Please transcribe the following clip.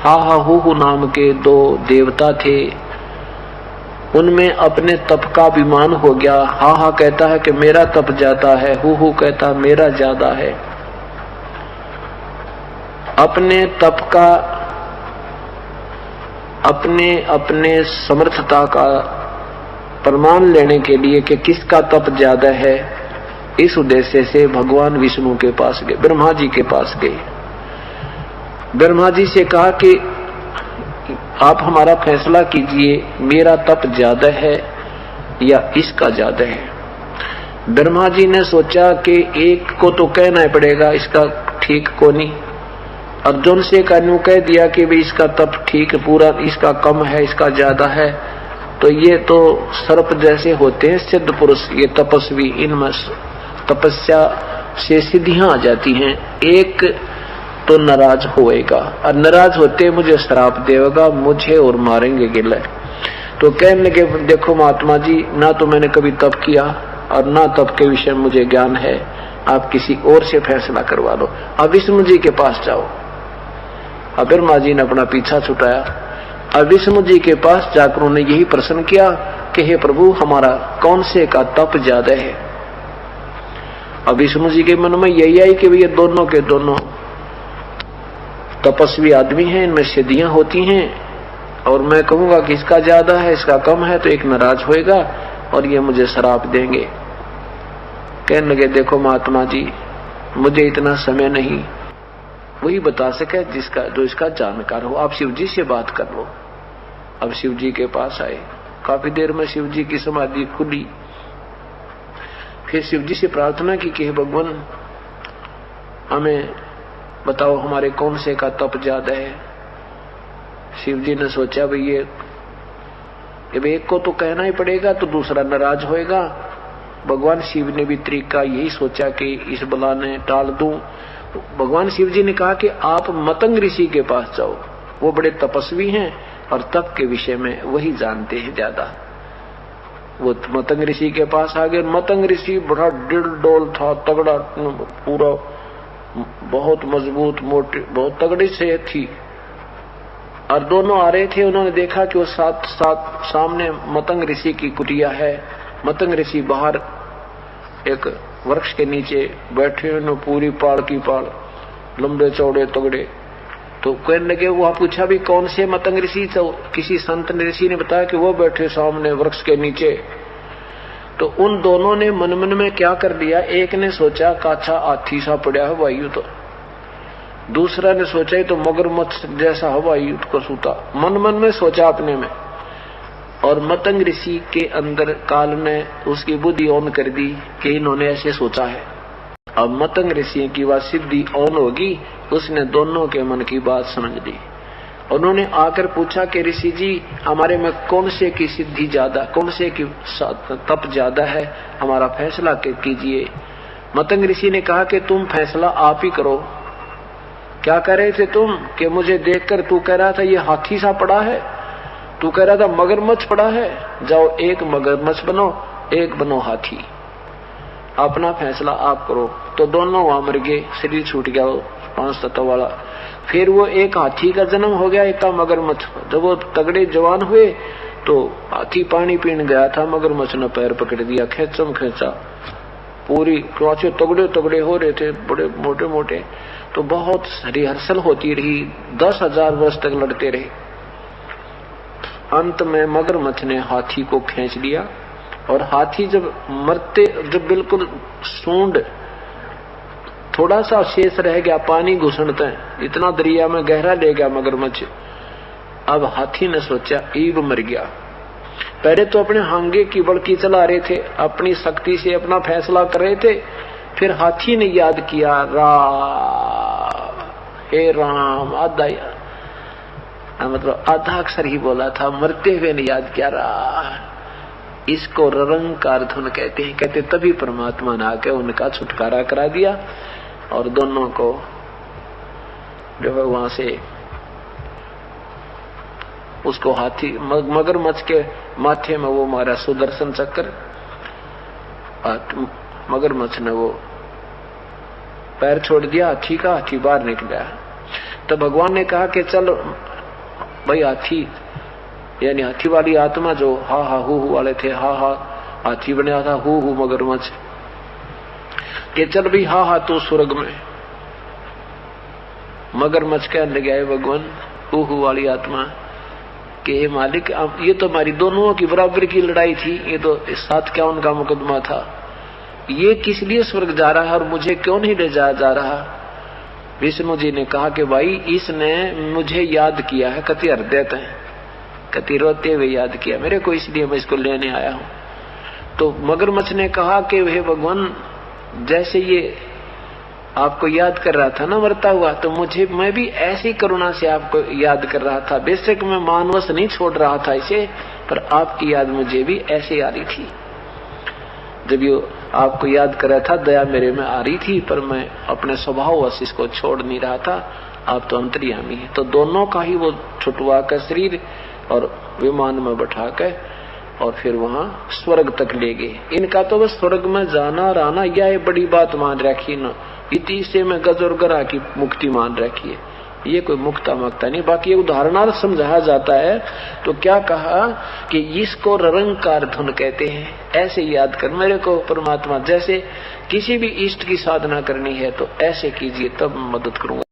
हा हा हु नाम के दो देवता थे, उनमें अपने तप का अभिमान हो गया। हा हा कहता है कि मेरा तप ज्यादा है, हु कहता है मेरा ज्यादा है। अपने तप का, अपने अपने समर्थता का प्रमाण लेने के लिए कि किसका तप ज्यादा है, इस उद्देश्य से भगवान विष्णु के पास गए, ब्रह्मा जी के पास गए। ब्रह्मा जी से कहा कि आप हमारा फैसला कीजिए, मेरा तप ज्यादा है या इसका ज्यादा है। ब्रह्मा जी ने सोचा कि एक को तो कहना ही पड़ेगा इसका ठीक को नहीं। अर्जुन से कहने कह दिया कि भाई इसका तप ठीक पूरा, इसका कम है, इसका ज्यादा है, तो ये तो सर्प जैसे होते हैं सिद्ध पुरुष, ये तपस्वी, इनमें तपस्या से सिद्धियां आ जाती हैं। एक तो नाराज होएगा और नाराज होते मुझे श्राप देगा, मुझे और मारेंगे गिले। तो कहने लगे देखो महात्मा जी, ना तो मैंने कभी तप किया और ना तप के विषय में मुझे ज्ञान है, आप किसी और से फैसला करवा लो, अब विष्णु जी के पास जाओ। अब ब्रह्मा जी ने अपना पीछा छुटाया। अब विष्णु जी के पास जाकर उन्होंने यही प्रश्न किया कि हे प्रभु, हमारा कौन से का तप ज्यादा है। अब विष्णु जी के मन में यही आई कि ये दोनों के दोनों तपस्वी आदमी हैं, इनमें सिद्धियां होती हैं, और मैं कहूंगा कि इसका ज्यादा है इसका कम है तो एक नाराज होएगा और ये मुझे श्राप देंगे। कहने लगे देखो महात्मा जी, मुझे इतना समय नहीं, वही बता सके जिसका जो इसका जानकार हो, आप शिव जी से बात कर लो। अब शिव जी के पास आए, काफी देर में शिव जी की समाधि खुली। फिर शिव जी से प्रार्थना की कि भगवान हमें बताओ हमारे कौन से का तप ज्यादा है। शिव जी ने सोचा भाई ये एक को तो कहना ही पड़ेगा तो दूसरा नाराज होएगा। भगवान शिव ने भी तरीका यही सोचा कि इस बला ने टाल दूं। भगवान शिव जी ने कहा कि आप मतंग ऋषि के पास जाओ, वो बड़े तपस्वी हैं और तप के विषय में वही जानते हैं ज्यादा। वो मतंग ऋषि के पास आ गए। मतंग ऋषि बड़ा डिल डोल था, तगड़ा, पूरा बहुत मजबूत, मोटे, बहुत तगड़ी सेहत थी। और दोनों आ रहे थे, उन्होंने देखा कि वो साथ साथ सामने मतंग ऋषि की कुटिया है। मतंग ऋषि बाहर एक वृक्ष के नीचे बैठे, उन्होंने पूरी पाड़ की पाड़, लंबे चौड़े तगड़े। तो कहने लगे, वो पूछा भी कौन से मतंग ऋषि, तो किसी संत ऋषि ने बताया कि वो बैठे सामने वृक्ष के नीचे। तो उन दोनों ने मन मन में क्या कर लिया, एक ने सोचा काछा हाथी सा पड़ा है वायु, तो दूसरा ने सोचा ही तो मगरमच्छ जैसा हवाई युद्ध को सूता, मन मन में सोचा अपने में। और मतंग ऋषि के अंदर काल ने उसकी बुद्धि ऑन कर दी कि इन्होंने ऐसे सोचा है। अब मतंग ऋषि की बात सिद्धि ऑन होगी, उसने दोनों के मन की बात समझ ली। उन्होंने आकर पूछा कि ऋषि जी, हमारे में कौन से की सिद्धि ज्यादा, कौन से की तप ज्यादा है, हमारा फैसला कीजिए। मतंग ऋषि ने कहा कि तुम फैसला आप ही करो। क्या कह रहे थे तुम कि मुझे देखकर तू कह रहा था ये हाथी सा पड़ा है, तू कह रहा था मगरमच्छ पड़ा है, जाओ एक मगरमच्छ बनो, एक बनो हाथी, अपना फैसला आप करो। तो दोनों वहां मर गए, शरीर छूट गया वो 5 तत्व वाला। फिर वो एक हाथी का जन्म हो गया, एक का मगरमच्छ। जब वो तगड़े जवान हुए तो हाथी पानी पीने गया था, मगरमच्छ ने पैर पकड़ दिया, खेचम खेचा, पूरी क्रोचे तगड़े तगड़े हो रहे थे, बड़े मोटे मोटे। तो बहुत रिहर्सल होती रही, 10,000 वर्ष तक लड़ते रहे। अंत में मगरमच्छ ने हाथी को खींच लिया, और हाथी जब मरते, जब बिल्कुल सूंड थोड़ा सा शेष रह गया, पानी घुसनते इतना दरिया में गहरा ले गया मगरमच्छ। अब हाथी ने सोचा ईब मर गया। पहले तो अपने हांगे की बड़की चला रहे थे, अपनी शक्ति से अपना फैसला कर रहे थे। फिर हाथी ने याद किया, हे राम, आधा मतलब आधा अक्षर ही बोला था, मरते हुए ने याद किया रा। इसको ररंकार धुन कहते हैं। कहते तभी परमात्मा ने आके उनका छुटकारा करा दिया और दोनों को जो है वहां से उसको हाथी मगरमच्छ के माथे में वो मारा सुदर्शन चक्र, मगरमच्छ ने वो पैर छोड़ दिया हाथी का, हाथी बाहर निकल गया। तो भगवान ने कहा कि चल भाई हाथी यानी हाथी वाली आत्मा जो हा हा हु वाले थे, हा हा हाथी बनया था, हु मगरमच्छ के चल भाई हा हा तो स्वर्ग में। मगरमच्छ कहने लगे आए भगवान हु वाली आत्मा कि हे मालिक ये तो हमारी दोनों की बराबर की लड़ाई थी, ये तो 751 का मुकदमा था, ये किस लिए स्वर्ग जा रहा है और मुझे क्यों नहीं ले जाया जा रहा। विष्णु जी ने कहा कि भाई इसने मुझे याद किया है, कति हृदय है, कति रोते हुए याद किया मेरे को, इसलिए मैं इसको लेने आया हूं। तो मगरमच्छ ने कहा कि हे भगवान जैसे ये आपको याद कर रहा था ना मरता हुआ, तो मैं भी ऐसी करुणा से आपको याद कर रहा था। बेशक मैं मानवश नहीं छोड़ रहा था इसे, पर आपकी याद मुझे भी ऐसे आ रही थी। जब ये आपको याद कर रहा था दया मेरे में आ रही थी, पर मैं अपने स्वभाववश इसको छोड़ नहीं रहा था। आप तो अंतर्यामी है। तो दोनों का ही वो छुटवा कर शरीर और विमान में बैठा कर और फिर वहां स्वर्ग तक ले गए। इनका तो बस स्वर्ग में जाना और आना यह बड़ी बात मान रखी न, इति से में गज और गरा की मुक्ति मान रखी है। ये कोई मुक्ता मकता नहीं। बाकी उदाहरणार्थ समझाया जाता है तो क्या कहा कि इसको निरंकार धुन कहते हैं। ऐसे याद कर मेरे को परमात्मा, जैसे किसी भी इष्ट की साधना करनी है तो ऐसे कीजिए, तब मदद करूंगा।